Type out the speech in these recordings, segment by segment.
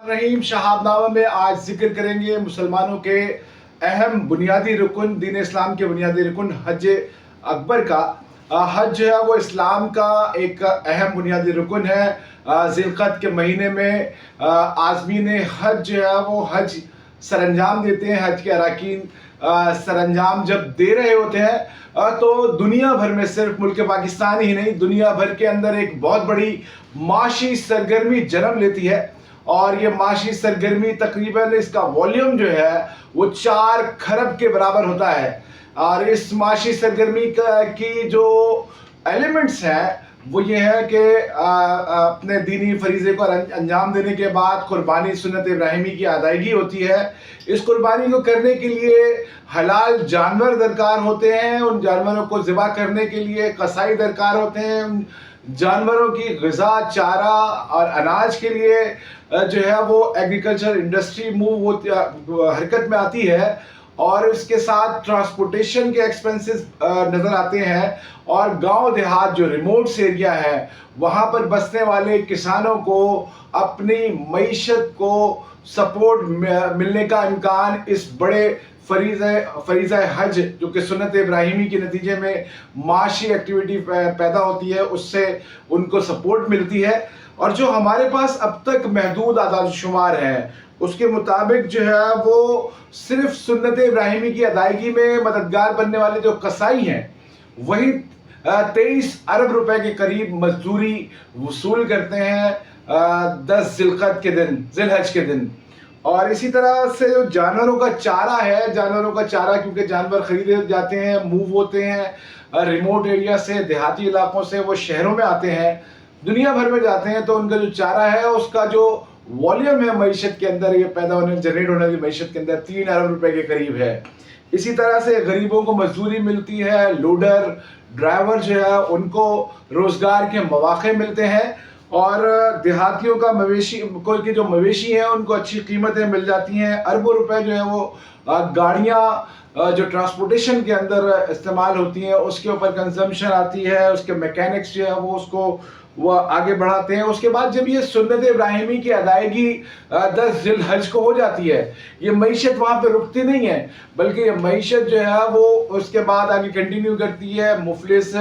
रहीम शहाबनामा में आज जिक्र करेंगे मुसलमानों के अहम बुनियादी रुकन, दीन इस्लाम के बुनियादी रुकन हज अकबर का। हज जो है वो इस्लाम का एक अहम बुनियादी रुकन है। ज़िलक़द के महीने में आज़मीन हज जो है वो हज सरअंजाम देते हैं। हज के अरकान सरअंजाम जब दे रहे होते हैं तो दुनिया भर में, सिर्फ मुल्क पाकिस्तान ही नहीं, दुनिया भर के अंदर एक बहुत बड़ी माशी सरगर्मी जन्म लेती है। और ये माशी सरगर्मी तकरीबन इसका वॉल्यूम जो है वो 4 खरब के बराबर होता है। और इस माशी सरगर्मी की जो एलिमेंट्स हैं वो ये है कि अपने दीनी फरीज़े को अंजाम देने के बाद कुर्बानी सुन्नत इब्राहिमी की अदायगी होती है। इस कुर्बानी को करने के लिए हलाल जानवर दरकार होते हैं। उन जानवरों को ज़िबा करने के लिए कसाई दरकार होते हैं। उन जानवरों की ग़िज़ा, चारा और अनाज के लिए जो है वो एग्रीकल्चर इंडस्ट्री हरकत में आती है। और इसके साथ ट्रांसपोर्टेशन के एक्सपेंसेस नज़र आते हैं। और गांव देहात जो रिमोट एरिया है वहाँ पर बसने वाले किसानों को अपनी मईशत को सपोर्ट मिलने का इम्कान इस बड़े फरीज़ा हज जो कि सुन्नत इब्राहिमी के नतीजे में माशी एक्टिविटी पैदा होती है, उससे उनको सपोर्ट मिलती है। और जो हमारे पास अब तक महदूद आदाद शुमार हैं उसके मुताबिक जो है वो सिर्फ सुन्नत इब्राहिमी की अदायगी में मददगार बनने वाले जो कसाई हैं वही 23 अरब रुपए के करीब मजदूरी वसूल करते हैं 10 ज़िलक़द के दिन, ज़िलहज के दिन। और इसी तरह से जो जानवरों का चारा है, जानवरों का चारा क्योंकि जानवर खरीदे जाते हैं, मूव होते हैं रिमोट एरिया से, देहाती इलाकों से वो शहरों में आते हैं, दुनिया भर में जाते हैं, तो उनका जो चारा है उसका जो वॉल्यूम है मईशत के अंदर, ये पैदा होने जनरेट होने वाली मईशत के अंदर 3 अरब रुपए के करीब है। इसी तरह से गरीबों को मजदूरी मिलती है, लोडर ड्राइवर जो है उनको रोज़गार के मौके मिलते हैं। और देहातियों का की जो मवेशी हैं उनको अच्छी कीमतें मिल जाती हैं। अरबों रुपए जो है वो गाड़ियाँ जो ट्रांसपोर्टेशन के अंदर इस्तेमाल होती हैं उसके ऊपर कंजम्पशन आती है। उसके मैकेनिक्स जो है वो आगे बढ़ाते हैं। उसके बाद जब ये सुन्नत इब्राहिमी की अदायगी 10 ज़िलहज को हो जाती है, ये मईशत वहाँ पे रुकती नहीं है, बल्कि ये मईशत जो है वो उसके बाद आगे कंटिन्यू करती है। मुफलिस,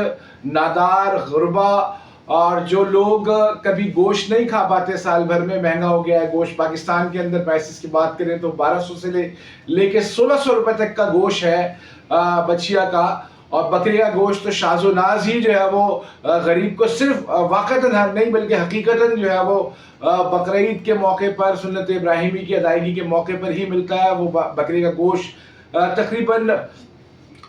नादार, गुरबा और जो लोग कभी गोश्त नहीं खा पाते, साल भर में महंगा हो गया है गोश्त। पाकिस्तान के अंदर प्राइसेस की बात करें तो 1200 से लेके 1600 रुपए तक का गोश्त है बछिया का। और बकरी का गोश्त तो शाज़ो नाज ही जो है वो गरीब को सिर्फ वाक़तन नहीं बल्कि हकीकतन जो है वो बकरीद के मौके पर, सुन्नत इब्राहिमी की अदायगी के मौके पर ही मिलता है। वो बकरी का गोश्त तकरीबन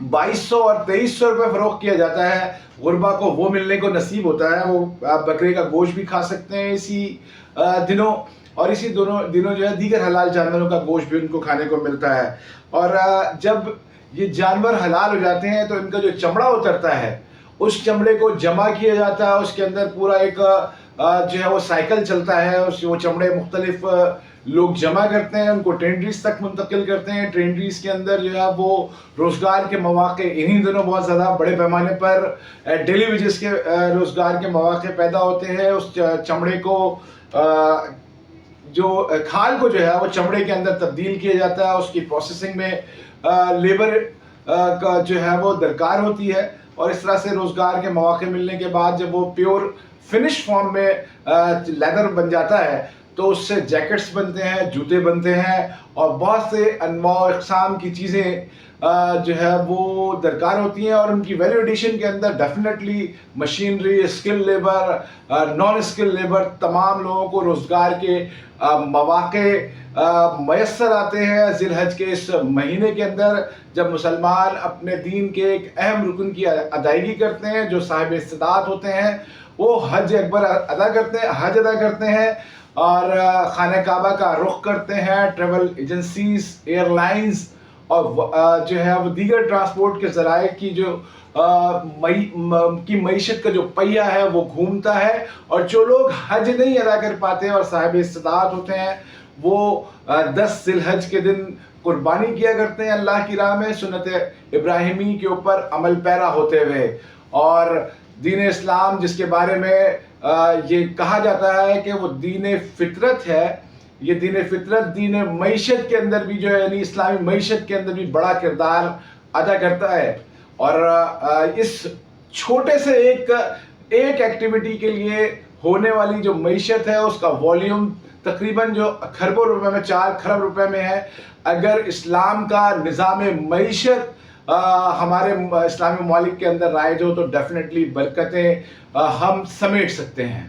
2200 और 2300 रुपये फ़रोख्त किया जाता है। गुरबा को वो मिलने को नसीब होता है, वो बकरे का गोश्त भी खा सकते हैं इसी दिनों। और इसी दोनों दिनों जो है दीगर हलाल जानवरों का गोश्त भी उनको खाने को मिलता है। और जब ये जानवर हलाल हो जाते हैं तो इनका जो चमड़ा उतरता है उस चमड़े को जमा किया जाता है। उसके अंदर पूरा एक जो है वो साइकिल चलता है। वो चमड़े मुख्तलिफ लोग जमा करते हैं, उनको ट्रेंडरीज तक मुंतकिल करते हैं। ट्रेंडरीज के अंदर जो है वो रोज़गार के मौके इन्हीं दिनों बहुत ज़्यादा बड़े पैमाने पर डेली वेजेस के रोज़गार के मौके पैदा होते हैं। उस चमड़े को जो खाल को जो है वो चमड़े के अंदर तब्दील किया जाता है। उसकी प्रोसेसिंग में लेबर का जो है वो दरकार होती है। और इस तरह से रोज़गार के मौके मिलने के बाद जब वो प्योर फिनिश फॉर्म में लेदर बन जाता है तो उससे जैकेट्स बनते हैं, जूते बनते हैं और बहुत से अनवाउ इक़साम की चीज़ें जो है वो दरकार होती हैं। और उनकी वैल्यू एडिशन के अंदर definitely machinery, skill labour, non skill labour, तमाम लोगों को रोज़गार के मौके मैसर आते हैं ज़िलहज के इस महीने के अंदर, जब मुसलमान अपने दीन के एक अहम रुकन की अदायगी करते हैं। जो साहिब इस्तिदात होते हैं वो हज अकबर अदा करते हैं और खाने काबा का रुख करते हैं। ट्रेवल एजेंसीज, एयरलाइंस और जो है वो दीगर ट्रांसपोर्ट के ज़राए की जो मईशत का जो पहिया है वो घूमता है। और जो लोग हज नहीं अदा कर पाते और साहिब इस्तिदात होते हैं वो 10 ज़िलहज के दिन कुर्बानी किया करते हैं अल्लाह की राह में, सुन्नत इब्राहिमी के ऊपर अमल पैरा होते हुए। और दीन इस्लाम जिसके बारे में ये कहा जाता है कि वो दीन फितरत है, یہ دین فطرت دین معیشت کے اندر بھی جو ہے یعنی اسلامی معیشت کے اندر بھی بڑا کردار ادا کرتا ہے. اور اس چھوٹے سے ایک ایکٹیویٹی کے لیے ہونے والی جو معیشت ہے اس کا والیوم تقریباً جو کھربوں روپے میں 4 کھرب روپے میں ہے. اگر اسلام کا نظام معیشت ہمارے اسلامی ممالک کے اندر رائج ہو تو ڈیفینیٹلی برکتیں ہم سمیٹ سکتے ہیں.